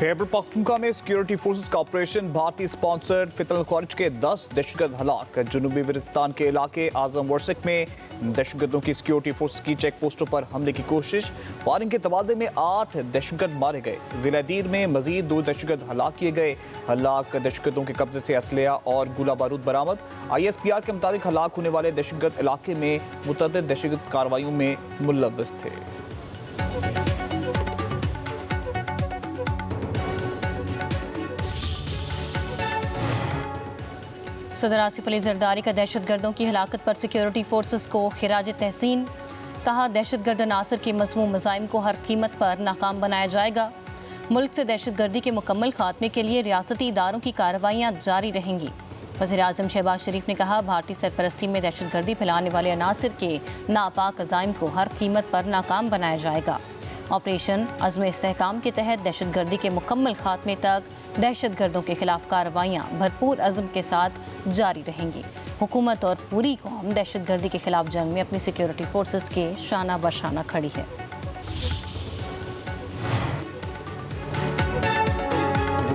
खैबर पख्तूनख्वा में security forces का operation, भारतीय स्पॉन्सर्ड फितरल खारिज के 10 दहशतगर्द हलाक। जनूबी वजिरिस्तान के इलाके आजम वर्सक में दहशतगर्दों की सिक्योरिटी फोर्स की चेक पोस्टों पर हमले की कोशिश, फायरिंग के तबादले में 8 दहशतगर्द मारे गए। जिला दीर में मजीद 2 दहशतगर्द हलाक किए गए। हलाक दहशतगर्दों के कब्जे से असलहा और गोला बारूद बरामद। ISPR के मुताबिक हलाक होने वाले दहशतगर्द इलाके में मुतअद्दिद दहशतगर्द कार्रवाइयों में मुलव्वस थे। सदर आसिफ अली जरदारी का दहशतगर्दों की हलाकत पर सिक्योरिटी फोर्सेस को खिराज तहसीन। कहा, दहशतगर्द नासिर के मज़मूम मज़ाइम को हर कीमत पर नाकाम बनाया जाएगा। मुल्क से दहशतगर्दी के मुकम्मल खात्मे के लिए रियासती इदारों की कार्रवाइयाँ जारी रहेंगी। वज़ीर-ए-आज़म शहबाज शरीफ ने कहा, भारतीय सरपरस्ती में दहशतगर्दी फैलाने वाले अनासिर के नापाक अज़ाइम को हर कीमत पर नाकाम बनाया जाएगा। ऑपरेशन अज़्म इस्तेहकाम के तहत दहशतगर्दी के मुकम्मल खात्मे तक दहशतगर्दों के खिलाफ कार्रवाइयाँ भरपूर अज़्म के साथ जारी रहेंगी। हुकूमत और पूरी कौम दहशतगर्दी के खिलाफ जंग में अपनी सिक्योरिटी फोर्सेस के शाना बशाना खड़ी है।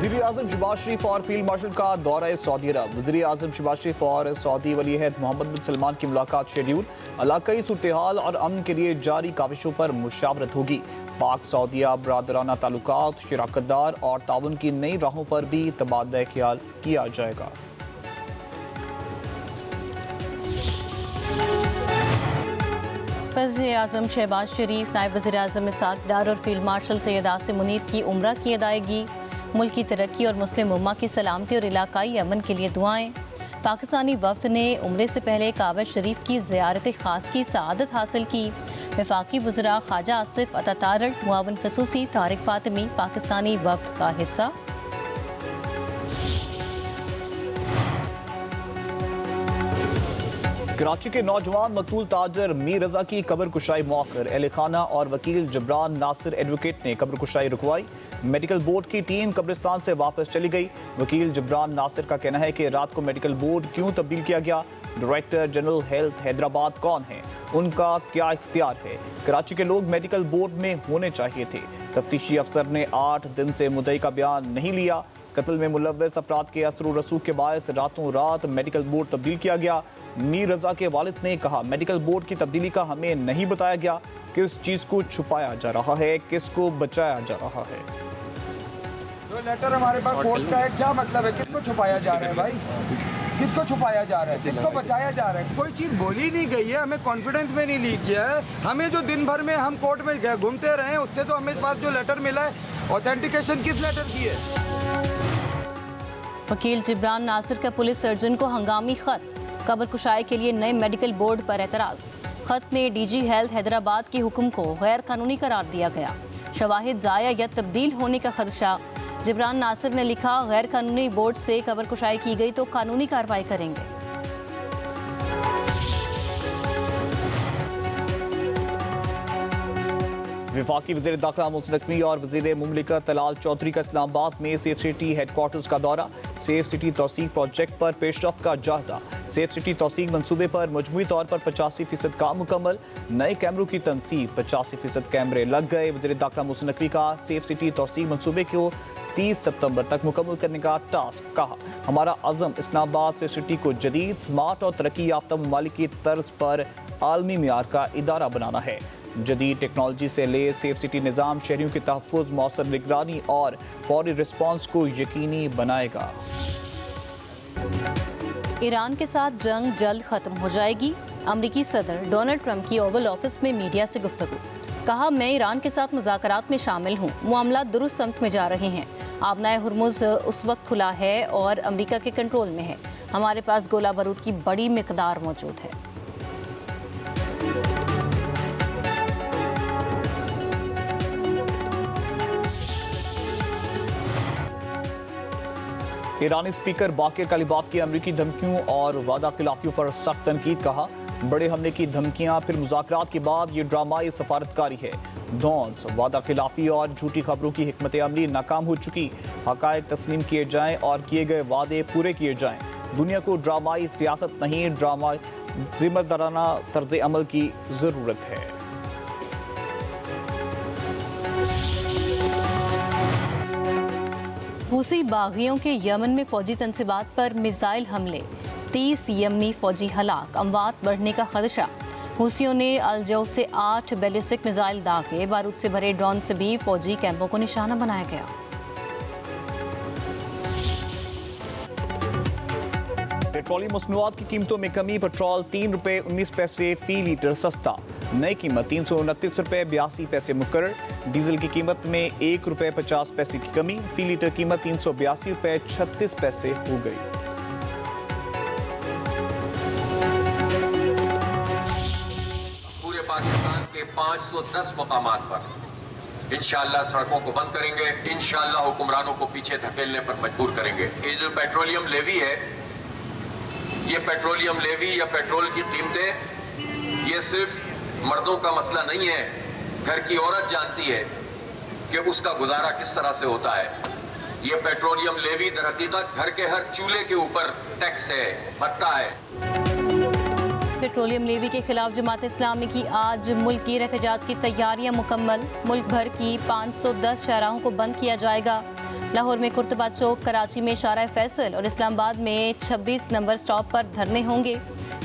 वज़ीर-ए-आज़म शहबाज शरीफ और फील्ड मार्शल का दौरा सऊदी अरब। वज़ीर-ए-आज़म शहबाज शरीफ और सऊदी वली अहद मोहम्मद बिन सलमान की मुलाकात शेड्यूल। इलाकाई सूरत-ए-हाल और अमन के लिए जारी काविशों पर मुशावरत होगी। पाक सऊदिया बरादराना ताल्लुकात, शराकतदार और ताउन की नई राहों पर भी तबादला ख्याल किया जाएगा। वज़ीर-ए-आज़म शहबाज शरीफ, नायब वज़ीर-ए-आज़म इसाक डार और फील्ड मार्शल सैयद आसिम मुनीर की उम्रा की अदायगी। मुल्क की तरक्की और मुस्लिम उम्मा की सलामती और इलाकाई अमन के लिए दुआएं। पाकिस्तानी वफ्द ने उम्रे से पहले काबा शरीफ की ज़ियारत ख़ास की सआदत हासिल की। वफाकी वज़रा ख्वाजा आसिफ अतातारड़, मुआवन ख़ुसूसी तारिक फ़ातिमी पाकिस्तानी वफ्द का हिस्सा। कराची के नौजवान मकतूल ताजर मीर रजा की कब्र कुशाई मौखर। अहले खाना और वकील जबरान नासिर एडवोकेट ने कब्र कुशाई रुकवाई। मेडिकल बोर्ड की टीम कब्रिस्तान से वापस चली गई। वकील जबरान नासिर का कहना है कि रात को मेडिकल बोर्ड क्यों तब्दील किया गया, डायरेक्टर जनरल हेल्थ हैदराबाद कौन है, उनका क्या इख्तियार है। कराची के लोग मेडिकल बोर्ड में होने चाहिए थे। तफ्तीशी अफसर ने 8 दिन से मुद्दई का बयान नहीं लिया। कत्ल में मुलव्वस अफराद के असर व रसूख के बायस रातों रात मेडिकल बोर्ड तब्दील किया गया। मीर रजा के वालिद ने कहा, मेडिकल बोर्ड की तब्दीली का हमें नहीं बताया गया। किस चीज़ को छुपाया जा रहा है, किसको बचाया जा रहा है। जो लेटर हमारे पास कोर्ट का है, क्या मतलब है, किसको छुपाया जा रहा है भाई, किसको छुपाया जा रहा है, किसको बचाया जा रहा है। कोई चीज़ बोली नहीं गई है, हमें कॉन्फिडेंस में नहीं ली किया है। हमें जो दिन भर में हम कोर्ट में घूमते रहे, उससे तो हमें पास जो लेटर मिला है, ऑथेंटिकेशन किस लेटर की है। वकील जबरान नासिर का पुलिस सर्जन को हंगामी खत। कब्र कुशाई के लिए नए मेडिकल बोर्ड पर एतराज़। खत में DG हेल्थ हैदराबाद के हुक्म को गैर कानूनी करार दिया गया। शवाहिद ज़ाया या तब्दील होने का खदशा। जबरान नासिर ने लिखा, गैर कानूनी बोर्ड से कब्र कुशाई की गई तो कानूनी कार्रवाई करेंगे। वफाकी वज़ीर दाखिला मोहसिन नकवी और वज़ीर मुमलिकत तलाल चौधरी का इस्लामाबाद में सेफ सिटी हेडक्वार्टर्स का दौरा। सेफ सिटी तौसीक प्रोजेक्ट पर पेशरफ्त का जायजा। सेफ सिटी तौसीक मनसूबे पर मजमूई तौर पर 85% काम मुकम्मल। नए कैमरों की तनसीब, 85% कैमरे लग गए। वज़ीर दाखिला मोहसिन नकवी का सेफ सिटी तौसीक मनसूबे को 30 सितंबर तक मुकम्मल करने का टास्क। कहा, हमारा अज़म इस्लामाबाद से सिटी को जदीद, स्मार्ट और तरक्की याफ्ता ममालिक की तर्ज पर आलमी मियार का इदारा बनाना है। जदीद टेक्नोलॉजी से लैस सेफ सिटी निज़ाम शहरियों के तहफ़्फ़ुज़, मौसर निगरानी और फौरी रिस्पॉन्स को यकीनी बनाएगा। ईरान के साथ जंग जल्द ख़त्म हो जाएगी। अमरीकी सदर डोनाल्ड ट्रंप की ओवल ऑफिस में मीडिया से गुफ्तगू। कहा, मैं ईरान के साथ मुज़ाकरात में शामिल हूँ। मामला दुरुस्त समत में जा रहे हैं। आबनाए हुर्मुज़ उस वक्त खुला है और अमरीका के कंट्रोल में है। हमारे पास गोला बारूद की बड़ी मिकदार मौजूद है। ईरानी स्पीकर बाकिर कालिबाफ की अमरीकी धमकियों और वादा खिलाफियों पर सख्त तनकीद। कहा, बड़े हमले की धमकियां, फिर मुज़ाकरात के बाद ये ड्रामाई सफारतकारी है। धौंस, वादा खिलाफी और झूठी खबरों की हिकमत अमली नाकाम हो चुकी। हक़ाइक़ तस्लीम किए जाएं और किए गए वादे पूरे किए जाएं। दुनिया को ड्रामाई सियासत नहीं, ड्रामा जिम्मेदाराना तर्ज अमल की ज़रूरत है। हूसी बागियों के यमन में फौजी तंसीबात पर मिसाइल हमले, 30 यमनी फौजी हलाक, अमवात बढ़ने का खदशा। हूसियों ने अलजौ से 8 बैलिस्टिक मिसाइल दागे, बारूद से भरे ड्रोन से भी फौजी कैंपों को निशाना बनाया गया। पेट्रोलियम मसनूआत की कीमतों में कमी, पेट्रोल 3 रुपये 19 पैसे फी लीटर सस्ता, नई कीमत 329 रुपये 82 पैसे मुकर्रर। डीजल की कीमत में 1 रुपये 50 पैसे की कमी, फी लीटर कीमत 382 रुपये 36 पैसे हो गई। पूरे पाकिस्तान के 510 मकामात पर इंशाअल्लाह सड़कों को बंद करेंगे, इंशाअल्लाह हुक्मरानों को पीछे धकेलने पर मजबूर करेंगे। ये जो पेट्रोलियम लेवी है, ये पेट्रोलियम लेवी या पेट्रोल की कीमतें, ये सिर्फ मर्दों का मसला नहीं है। घर की औरत जानती है कि उसका गुजारा किस तरह से होता है। ये पेट्रोलियम लेवी दर हकीकत घर के हर चूल्हे के ऊपर टैक्स है, भत्ता है। पेट्रोलियम लेवी के खिलाफ जमात इस्लामी की आज मुल्क की एहतजाज की तैयारियां मुकम्मल, मुल्क भर की 510 शाहराहों को बंद किया जाएगा। लाहौर में कुर्तबा चौक, कराची में शारा फैसल और इस्लामाबाद में 26 नंबर स्टॉप पर धरने होंगे।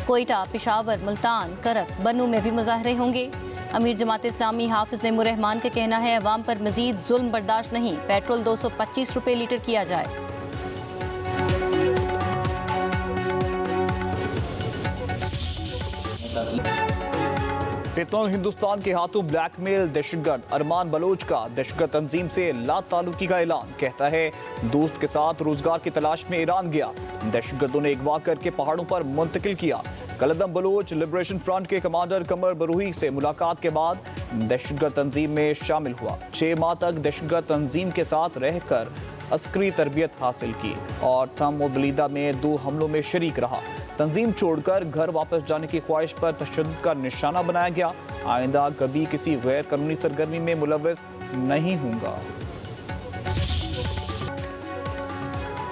कोयटा, पेशावर, मुल्तान, करक, बन्नू में भी मुजाहरे होंगे। अमीर जमात इस्लामी हाफिज नईमुर रहमान का कहना है अवाम पर मजीद जुल्म बर्दाश्त नहीं, पेट्रोल 225 रुपये लीटर किया जाए। फितौन हिंदुस्तान के हाथों ब्लैकमेल, दहशतगर्द अरमान बलोच का दहशतगर्द तंजीम से लाताल्लुकी का ऐलान, कहता है दोस्त के साथ रोजगार की तलाश में ईरान गया, दहशतगर्दों ने अगवा करके पहाड़ों पर मुंतकिल किया। कलदम बलोच लिबरेशन फ्रंट के कमांडर कमर बरूही से मुलाकात के बाद दहशतगर्द तंजीम में शामिल हुआ। 6 माह तक दहशतगर्द तंजीम के साथ रहकर अस्करी तरबियत हासिल की और थम और दलीदा में 2 हमलों में शरीक रहा। तंजीम छोड़कर घर वापस जाने की ख्वाहिश पर तशद्दुद का निशाना बनाया गया। आइंदा कभी किसी गैर कानूनी सरगर्मी में मुलव्वस नहीं होगा।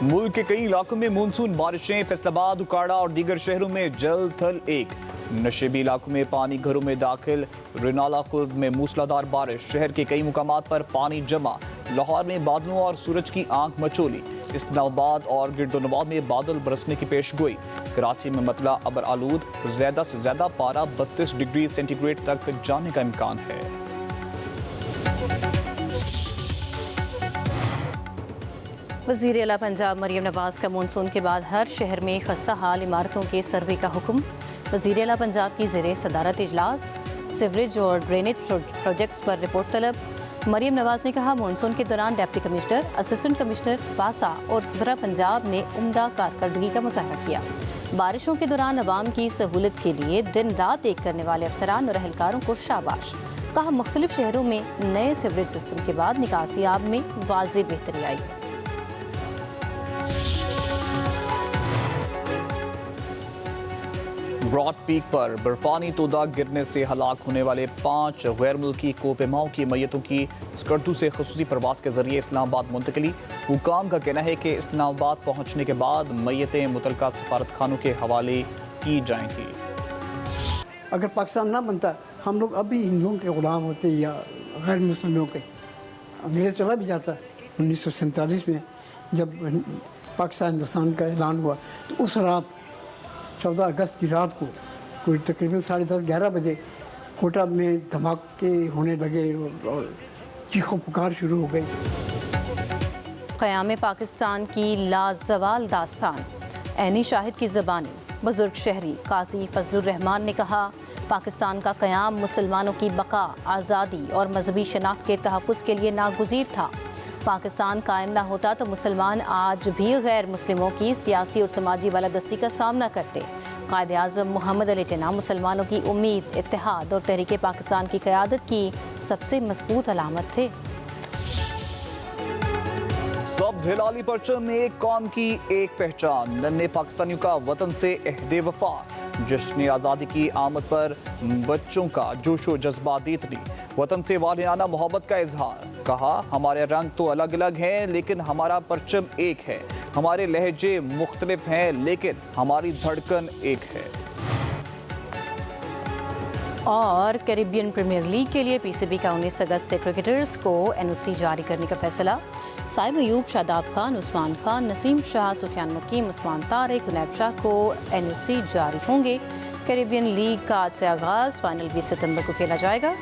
मुल्क के कई इलाकों में मानसून बारिशें, फैसलाबाद, उकाड़ा और दीगर शहरों में जल थल एक। नशेबी इलाकों में पानी घरों में दाखिल, रिनाला खुर्द में मूसलाधार बारिश, शहर के कई मुकामात पर पानी जमा। लाहौर में बादलों और सूरज की आंख मचोली। इस्लामाबाद और गिरदोनवाब में बादल बरसने की पेशगोई। कराची में मतला अबर आलूद, ज्यादा से ज्यादा पारा 32 डिग्री सेंटीग्रेड तक जाने का इम्कान है। वज़ीर आला पंजाब मरियम नवाज का मानसून के बाद हर शहर में खस्ता हाल इमारतों के सर्वे का हुक्म। वज़ीर आला पंजाब की ज़ेरे सदारत इजलास, सीवरेज और ड्रेनेज प्रोजेक्ट्स पर रिपोर्ट तलब। मरियम नवाज ने कहा मानसून के दौरान डिप्टी कमिश्नर, असिस्टेंट कमिश्नर बासा और सदरा पंजाब ने उम्दा कारकर्दगी का मुजाहरा किया। बारिशों के दौरान अवाम की सहूलत के लिए दिन रात एक करने वाले अफसरान और अहलकारों को शाबाश। कहा मुख्तलिफ शहरों में नए सीवरेज सिस्टम के बाद निकासी आब में वाज़ेह बेहतरी आई। ब्रॉड पीक पर बर्फानी तोदा गिरने से हलाक होने वाले 5 गैर मुल्की कोपेमाओं की मैयतों की स्कर्दू से खसूसी प्रवास के जरिए इस्लामाबाद मुंतकली। हुकाम का कहना है कि इस्लामाबाद पहुंचने के बाद मैयतें मुतलका सफारत खानों के हवाले की जाएंगी। अगर पाकिस्तान ना बनता, हम लोग अभी हिंदुओं के गुलाम होते या गैर मुस्लिमों के। अंग्रेज़ चला भी जाता 1947 में जब पाकिस्तान हिंदुस्तान का ऐलान हुआ, तो उस रात 14 अगस्त की रात को कोई तकरीबन 10:30-11 बजे कोटा में धमाके होने लगे और चीखों पुकार शुरू हो गई। क़याम पाकिस्तान की लाजवाल दास्तान, ऐनी शाहिद की ज़बानी। बुजुर्ग शहरी काजी फजलुर रहमान ने कहा पाकिस्तान का क़याम मुसलमानों की बका, आज़ादी और मजहबी शनाख्त के तहफ़्फ़ुज़ के लिए नागुज़ीर था। पाकिस्तान कायम ना होता तो मुसलमान आज भी गैर मुस्लिमों की सियासी और समाजी बालादस्ती का सामना करते। कायद आज़म मोहम्मद अली जिन्ना मुसलमानों की उम्मीद, इत्तेहाद और तहरीक पाकिस्तान की क़यादत की सबसे मजबूत अलामत थे। सब्ज़ हिलाली परचम में एक कौम की एक पहचान, नन्हे पाकिस्तानियों का वतन से अहदे वफा। जश्न आज़ादी की आमद पर बच्चों का जोशो जज्बा दीतनी, वतन से वालियाना मोहब्बत का इजहार। कहा हमारे रंग तो अलग अलग हैं लेकिन हमारा परचम एक है, हमारे लहजे मुख्तलिफ हैं लेकिन हमारी धड़कन एक है। और कैरिबियन प्रीमियर लीग के लिए पीसीबी का 19 अगस्त से क्रिकेटर्स को एनओसी जारी करने का फैसला। साइम अयूब, शादाब खान, उस्मान खान, नसीम शाह, सुफियान मुकीम, उस्मान तारिक, उनैब शाह को एनओसी जारी होंगे। कैरिबियन लीग का आज से आगाज़, फाइनल 20 सितंबर को खेला जाएगा।